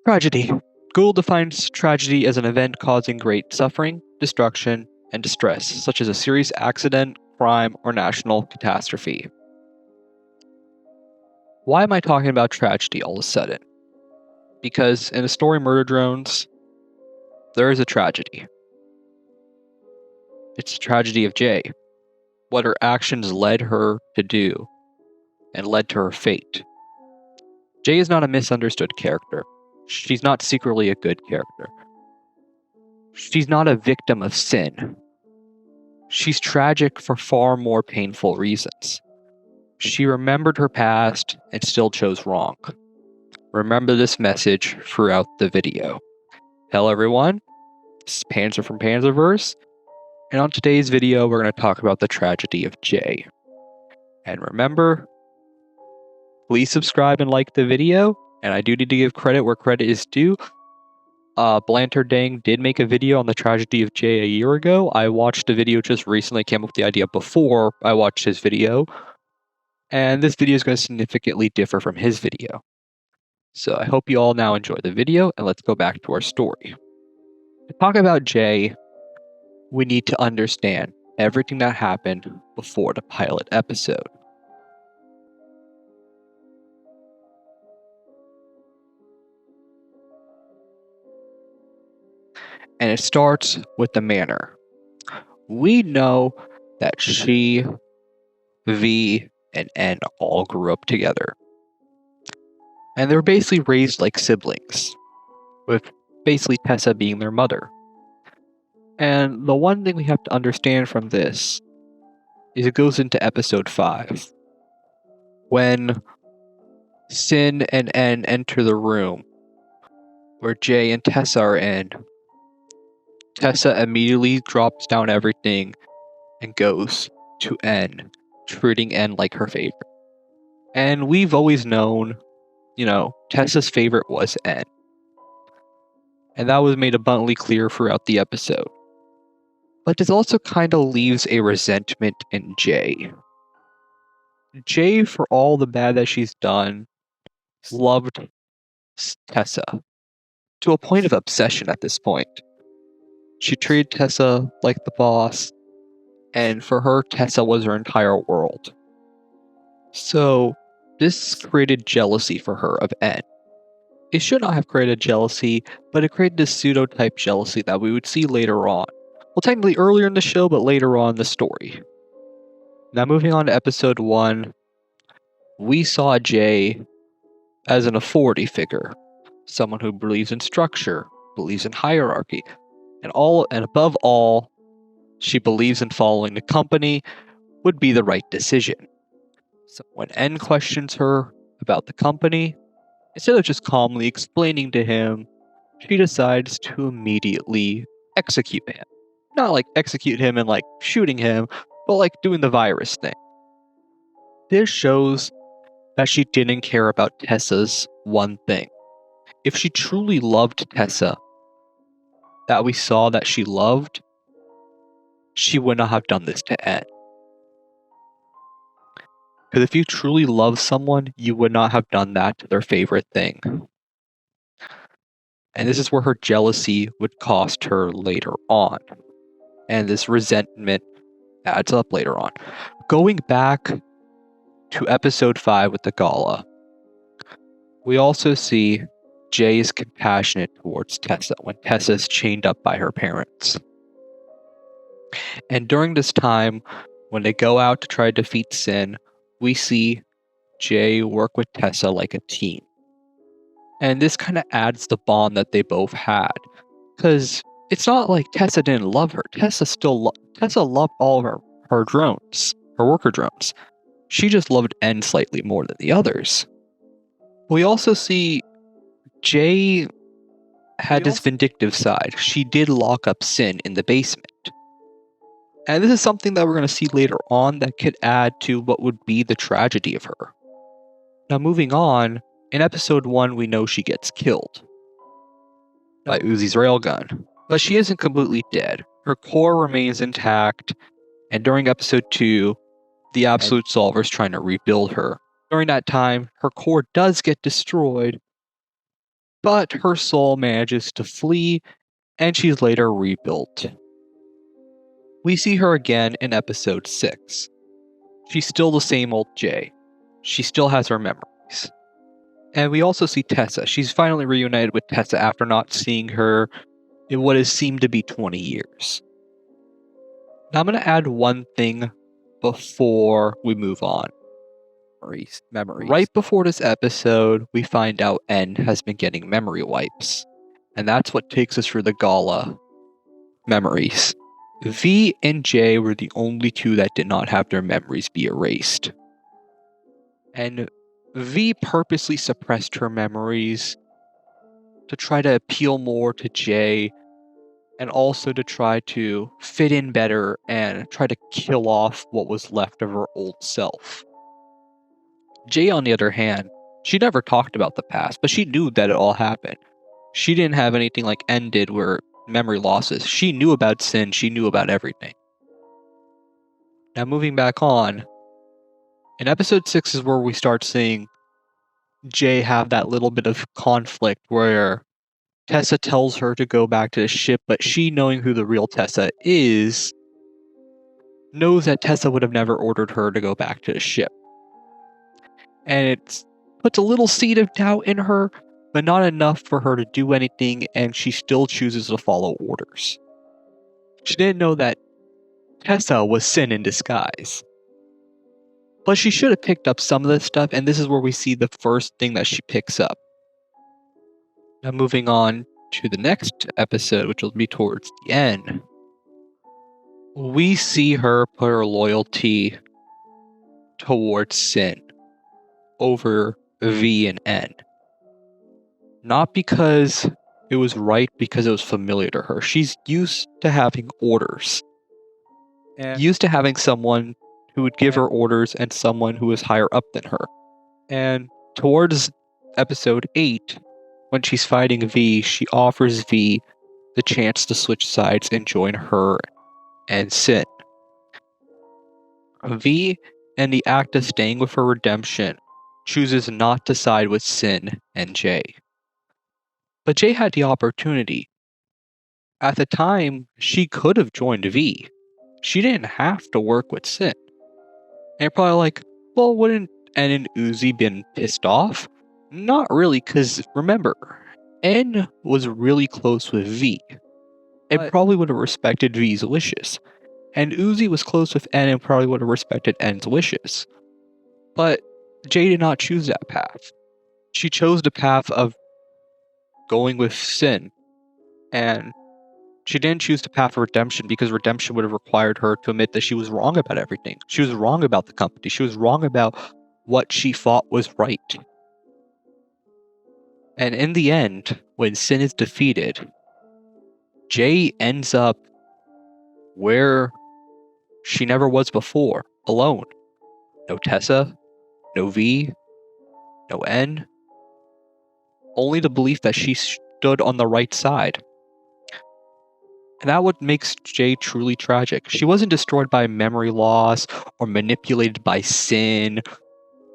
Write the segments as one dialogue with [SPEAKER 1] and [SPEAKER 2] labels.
[SPEAKER 1] Tragedy. Google defines tragedy as an event causing great suffering, destruction, and distress, such as a serious accident, crime, or national catastrophe. Why am I talking about tragedy all of a sudden? Because in the story Murder Drones, there is a tragedy. It's the tragedy of Jay. What her actions led her to do, and led to her fate. Jay is not a misunderstood character. She's not secretly a good character. She's not a victim of sin. She's tragic for far more painful reasons. She remembered her past and still chose wrong. Remember this message throughout the video. Hello everyone, this is Panzer from Panzerverse, and on today's video we're going to talk about the tragedy of Jay. And remember, please subscribe and like the video, and I do need to give credit where credit is due. Blanter Dang did make a video on the tragedy of Jay a year ago. I watched the video just recently, came up with the idea before I watched his video. And this video is going to significantly differ from his video. So I hope you all now enjoy the video, and let's go back to our story. To talk about Jay, we need to understand everything that happened before the pilot episode. And it starts with the manor. We know that she, V, and N all grew up together. And they were basically raised like siblings, with basically Tessa being their mother. And the one thing we have to understand from this is it goes into episode 5. When Sin and N enter the room where Jay and Tessa are in, Tessa immediately drops down everything and goes to N, treating N like her favorite. And we've always known, Tessa's favorite was N. And that was made abundantly clear throughout the episode. But this also kind of leaves a resentment in Jay. Jay, for all the bad that she's done, loved Tessa to a point of obsession at this point. She treated Tessa like the boss, and for her, Tessa was her entire world. So, this created jealousy for her of N. It should not have created jealousy, but it created this pseudo-type jealousy that we would see later on. Well, technically earlier in the show, but later on in the story. Now moving on to episode 1, we saw Jay as an authority figure. Someone who believes in structure, believes in hierarchy, and above all, she believes in following the company would be the right decision. So when N questions her about the company, instead of just calmly explaining to him, she decides to immediately execute him. Not like execute him and like shooting him, but like doing the virus thing. This shows that she didn't care about Tessa's one thing. If she truly loved Tessa, that we saw that she loved, she would not have done this to N. Because if you truly love someone, you would not have done that to their favorite thing. And this is where her jealousy would cost her later on. And this resentment adds up later on. Going back to episode 5 with the gala, we also see Jay is compassionate towards Tessa when Tessa is chained up by her parents. And during this time, when they go out to try to defeat Sin, we see Jay work with Tessa like a team. And this kind of adds the bond that they both had. Because it's not like Tessa didn't love her. Tessa loved all of her drones, her worker drones. She just loved N slightly more than the others. We also see Jay had this vindictive side. She did lock up Sin in the basement. And this is something that we're going to see later on that could add to what would be the tragedy of her. Now moving on, in episode 1 we know she gets killed by Uzi's railgun. But she isn't completely dead. Her core remains intact, and during episode 2, the Absolute Solver is trying to rebuild her. During that time, her core does get destroyed, but her soul manages to flee and she's later rebuilt. We see her again in episode 6. She's still the same old Jay. She still has her memories. And we also see Tessa. She's finally reunited with Tessa after not seeing her in what has seemed to be 20 years. Now I'm going to add one thing before we move on. Memories. Right before this episode, we find out N has been getting memory wipes. And that's what takes us through the gala memories. V and J were the only two that did not have their memories be erased. And V purposely suppressed her memories to try to appeal more to J, and also to try to fit in better and try to kill off what was left of her old self. J, on the other hand, she never talked about the past, but she knew that it all happened. She didn't have anything like N did where memory losses. She knew about Sin, she knew about everything. Now moving back on, in episode 6 is where we start seeing Jay have that little bit of conflict where Tessa tells her to go back to the ship, but she, knowing who the real Tessa is, knows that Tessa would have never ordered her to go back to the ship. And it puts a little seed of doubt in her, but not enough for her to do anything, and she still chooses to follow orders. She didn't know that Tessa was Sin in disguise. But she should have picked up some of this stuff, and this is where we see the first thing that she picks up. Now moving on to the next episode, which will be towards the end, we see her put her loyalty towards Sin over V and N. Not because it was right, because it was familiar to her. She's used to having orders. Used to having someone who would give her orders and someone who was higher up than her. And towards episode 8, when she's fighting V, she offers V the chance to switch sides and join her and Sin. V, in the act of staying with her redemption, chooses not to side with Sin and Jay. But Jay had the opportunity. At the time, she could have joined V. She didn't have to work with Sin. And you're probably like, well, wouldn't N and Uzi been pissed off? Not really, because remember, N was really close with V. And probably would have respected V's wishes. And Uzi was close with N and probably would have respected N's wishes. But Jay did not choose that path. She chose the path of going with Sin. And she didn't choose the path of redemption because redemption would have required her to admit that she was wrong about everything. She was wrong about the company. She was wrong about what she thought was right. And in the end, when Sin is defeated, Jay ends up where she never was before, alone. No Tessa, no V, no N. Only the belief that she stood on the right side. And that what makes Jay truly tragic. She wasn't destroyed by memory loss or manipulated by Sin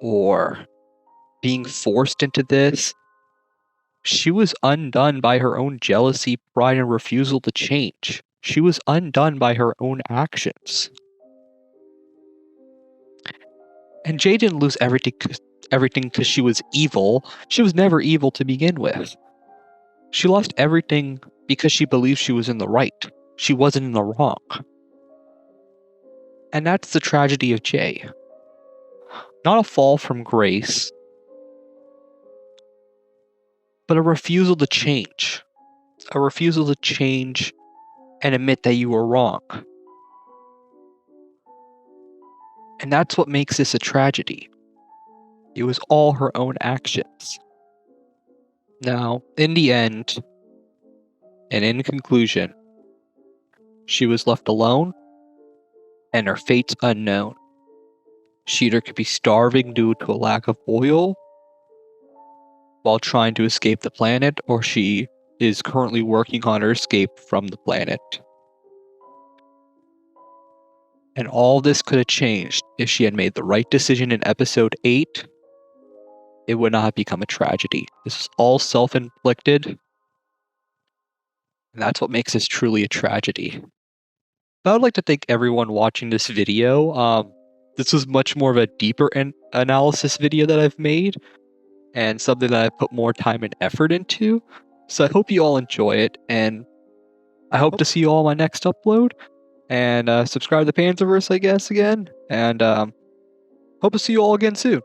[SPEAKER 1] or being forced into this. She was undone by her own jealousy, pride, and refusal to change. She was undone by her own actions. And Jay didn't lose everything because she was evil. She was never evil to begin with. She lost everything because she believed she was in the right. She wasn't in the wrong. And that's the tragedy of Jay. Not a fall from grace, but a refusal to change. A refusal to change and admit that you were wrong. And that's what makes this a tragedy. It was all her own actions. Now, in the end, and in conclusion, she was left alone, and her fate's unknown. She either could be starving due to a lack of oil while trying to escape the planet, or she is currently working on her escape from the planet. And all this could have changed if she had made the right decision in episode 8 it would not have become a tragedy. This is all self-inflicted, and that's what makes this truly a tragedy. I would like to thank everyone watching this video. This was much more of a deeper analysis video that I've made, and something that I put more time and effort into. So I hope you all enjoy it, and I hope to see you all on my next upload. And subscribe to the Panzerverse, I guess, again. And hope to see you all again soon.